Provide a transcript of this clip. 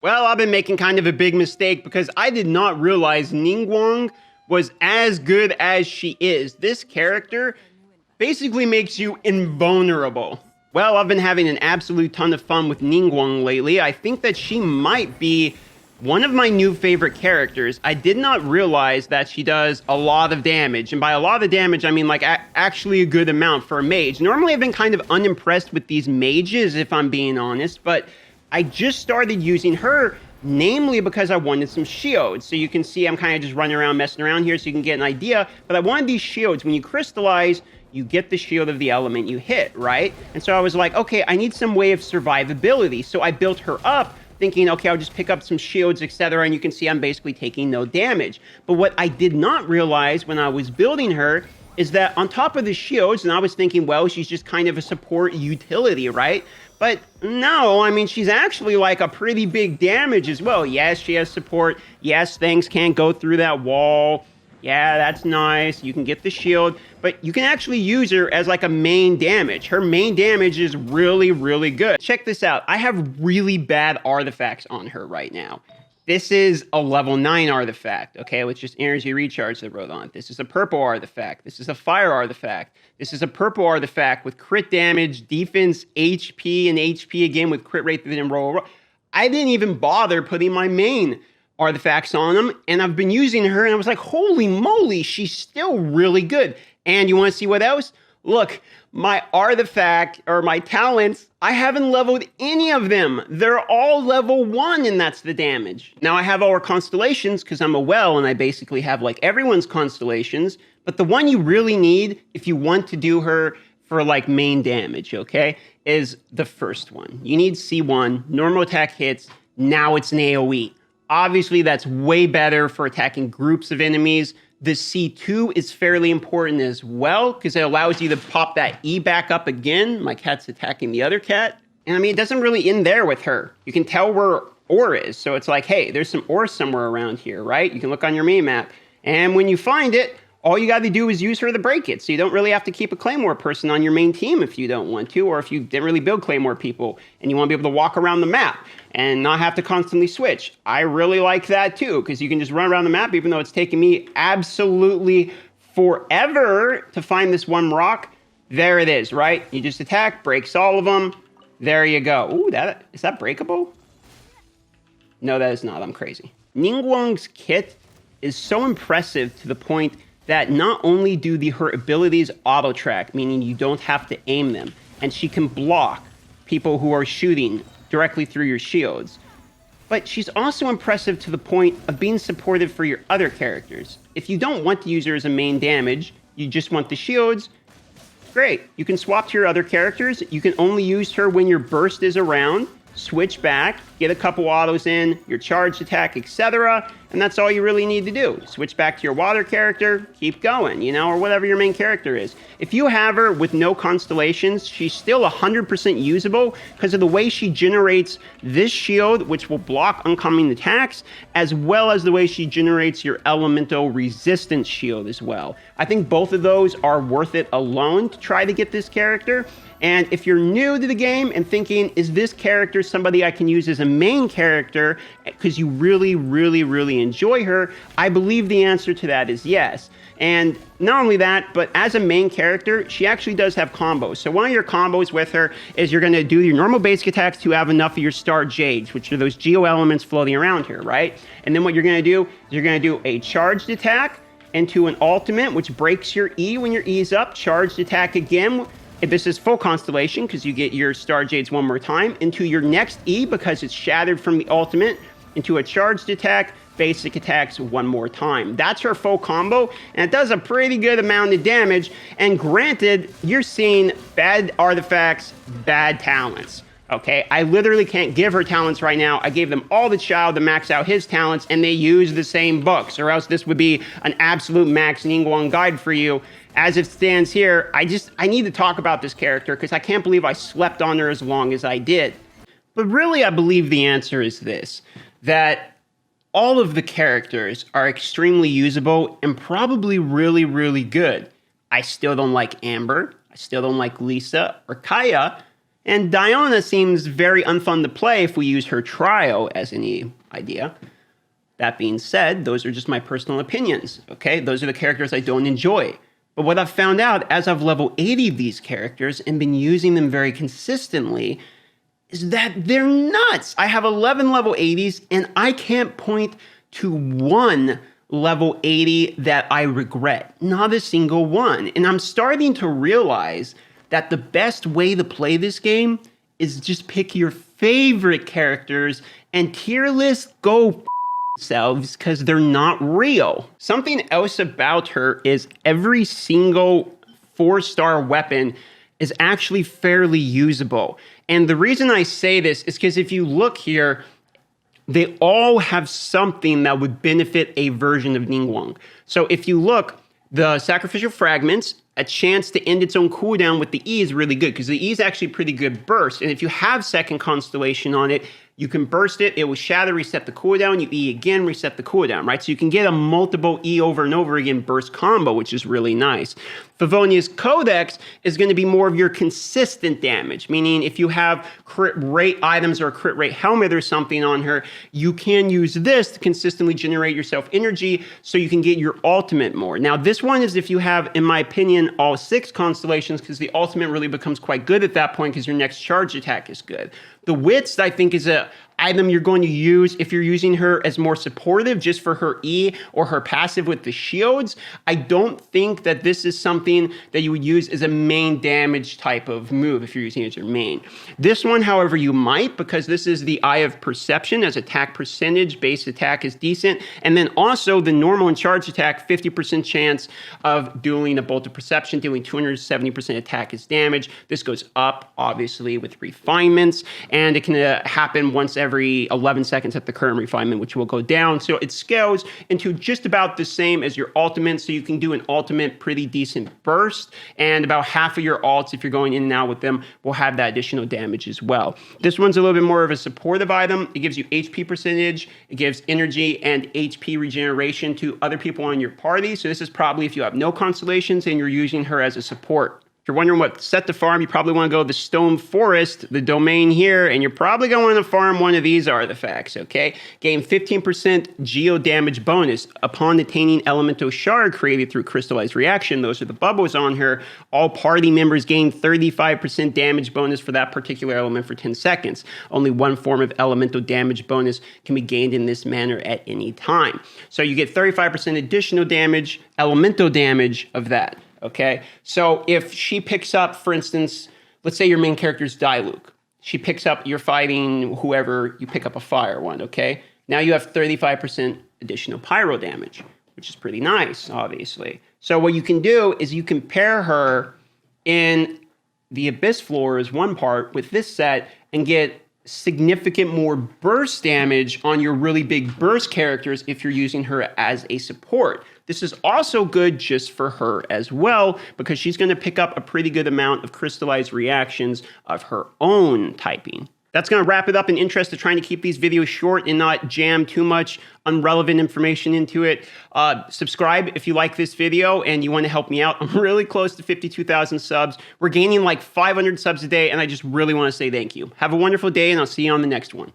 Well, I've been making kind of a big mistake because I did not realize Ningguang was as good as she is. This character basically makes you invulnerable. Well, I've been having an absolute ton of fun with Ningguang lately. I think that she might be one of my new favorite characters. I did not realize that she does a lot of damage. And by a lot of damage, I mean like actually a good amount for a mage. Normally, I've been kind of unimpressed with these mages, if I'm being honest, but I just started using her, namely because I wanted some shields. So you can see I'm kind of just running around, messing around here so you can get an idea. But I wanted these shields. When you crystallize, you get the shield of the element you hit, right? And so I was like, okay, I need some way of survivability. So I built her up thinking, okay, I'll just pick up some shields, etc. And you can see I'm basically taking no damage. But what I did not realize when I was building her is that on top of the shields, and I was thinking, well, she's just kind of a support utility, right? But no, I mean, she's actually like a pretty big damage as well. Yes, she has support. Yes, things can't go through that wall. Yeah, that's nice. You can get the shield, but you can actually use her as like a main damage. Her main damage is really, really good. Check this out. I have really bad artifacts on her right now. This is a level 9 artifact, okay, with just energy recharge that wrote on it. This is a purple artifact. This is a fire artifact. This is a purple artifact with crit damage, defense, HP, and HP again with crit rate that didn't roll. I didn't even bother putting my main artifacts on them, and I've been using her, and I was like, holy moly, she's still really good. And you want to see what else? Look, my artifact, or my talents, I haven't leveled any of them. They're all level 1, and that's the damage. Now, I have all her constellations, because I'm a well, and I basically have, like, everyone's constellations, but the one you really need, if you want to do her for, like, main damage, okay, is the first one. You need C1, normal attack hits, now it's an AoE. Obviously, that's way better for attacking groups of enemies. The C2 is fairly important as well because it allows you to pop that E back up again. My cat's attacking the other cat. And I mean, it doesn't really end there with her. You can tell where ore is. So it's like, hey, there's some ore somewhere around here, right? You can look on your mini map. And when you find it, all you got to do is use her to break it. So you don't really have to keep a Claymore person on your main team if you don't want to, or if you didn't really build Claymore people and you want to be able to walk around the map and not have to constantly switch. I really like that too, because you can just run around the map, even though it's taken me absolutely forever to find this one rock. There it is, right? You just attack, breaks all of them. There you go. Ooh, is that breakable? No, that is not. I'm crazy. Ningguang's kit is so impressive to the point that not only do her abilities auto-track, meaning you don't have to aim them, and she can block people who are shooting directly through your shields, but she's also impressive to the point of being supportive for your other characters. If you don't want to use her as a main damage, you just want the shields, great. You can swap to your other characters. You can only use her when your burst is around, switch back, get a couple autos in, your charged attack, etc. And that's all you really need to do. Switch back to your water character, keep going, you know, or whatever your main character is. If you have her with no constellations, she's still 100% usable because of the way she generates this shield, which will block oncoming attacks, as well as the way she generates your elemental resistance shield as well. I think both of those are worth it alone to try to get this character. And if you're new to the game and thinking, is this character somebody I can use as a main character because you really, really, really enjoy her, I believe the answer to that is yes. And not only that, but as a main character, she actually does have combos. So one of your combos with her is you're going to do your normal basic attacks to have enough of your star jades, which are those geo elements floating around here, right? And then what you're going to do is you're going to do a charged attack into an ultimate, which breaks your E when your E is up, charged attack again. If this is full constellation, because you get your star jades one more time, into your next E because it's shattered from the ultimate, into a charged attack, basic attacks one more time. That's her full combo, and it does a pretty good amount of damage. And granted, you're seeing bad artifacts, bad talents. Okay, I literally can't give her talents right now. I gave them all the child to max out his talents, and they use the same books, or else this would be an absolute max Ningguang guide for you. As it stands here, I need to talk about this character because I can't believe I slept on her as long as I did. But really, I believe the answer is this, that all of the characters are extremely usable and probably really, really good. I still don't like Amber. I still don't like Lisa or Kaya. And Diona seems very unfun to play if we use her trio as any idea. That being said, those are just my personal opinions, okay? Those are the characters I don't enjoy. But what I've found out as I've level 80'd these characters and been using them very consistently is that they're nuts. I have 11 level 80s and I can't point to one level 80 that I regret. Not a single one. And I'm starting to realize that the best way to play this game is just pick your favorite characters and tier list go selves because they're not real. Something else about her is every single 4-star weapon is actually fairly usable. And the reason I say this is because if you look here, they all have something that would benefit a version of Ningguang. So if you look, the sacrificial fragments, a chance to end its own cooldown with the E is really good because the E is actually pretty good burst. And if you have second constellation on it, you can burst it, it will shatter, reset the cooldown, you E again, reset the cooldown, right? So you can get a multiple E over and over again burst combo, which is really nice. Favonia's Codex is going to be more of your consistent damage, meaning if you have crit rate items or a crit rate helmet or something on her, you can use this to consistently generate yourself energy so you can get your ultimate more. Now, this one is if you have, in my opinion, all 6 constellations, because the ultimate really becomes quite good at that point because your next charge attack is good. The Wits, I think, is a item you're going to use if you're using her as more supportive just for her E or her passive with the shields. I don't think that this is something that you would use as a main damage type of move if you're using it as your main. This one, however, you might, because this is the Eye of Perception as attack percentage, base attack is decent, and then also the normal and charge attack, 50% chance of doing a Bolt of Perception, doing 270% attack as damage. This goes up, obviously, with refinements, and it can happen once every 11 seconds at the current refinement, which will go down. So it scales into just about the same as your ultimate. So you can do an ultimate pretty decent burst, and about half of your ults, if you're going in and out with them, will have that additional damage as well. This one's a little bit more of a supportive item. It gives you HP percentage, it gives energy and HP regeneration to other people on your party. So this is probably if you have no constellations and you're using her as a support. If you're wondering what set to farm, you probably want to go to the Stone Forest, the domain here, and you're probably going to want to farm one of these artifacts, okay? Gain 15% geo damage bonus upon attaining elemental shard created through crystallized reaction. Those are the bubbles on her. All party members gain 35% damage bonus for that particular element for 10 seconds. Only one form of elemental damage bonus can be gained in this manner at any time. So you get 35% additional damage, elemental damage of that. Okay, so if she picks up, for instance, let's say your main character is Diluc. She picks up, you're fighting whoever, you pick up a fire one, okay? Now you have 35% additional pyro damage, which is pretty nice, obviously. So what you can do is you can pair her in the Abyss Floor as one part with this set and get significant more burst damage on your really big burst characters if you're using her as a support. This is also good just for her as well, because she's going to pick up a pretty good amount of crystallized reactions of her own typing. That's going to wrap it up in interest of trying to keep these videos short and not jam too much irrelevant information into it. Subscribe if you like this video and you want to help me out. I'm really close to 52,000 subs. We're gaining like 500 subs a day, and I just really want to say thank you. Have a wonderful day, and I'll see you on the next one.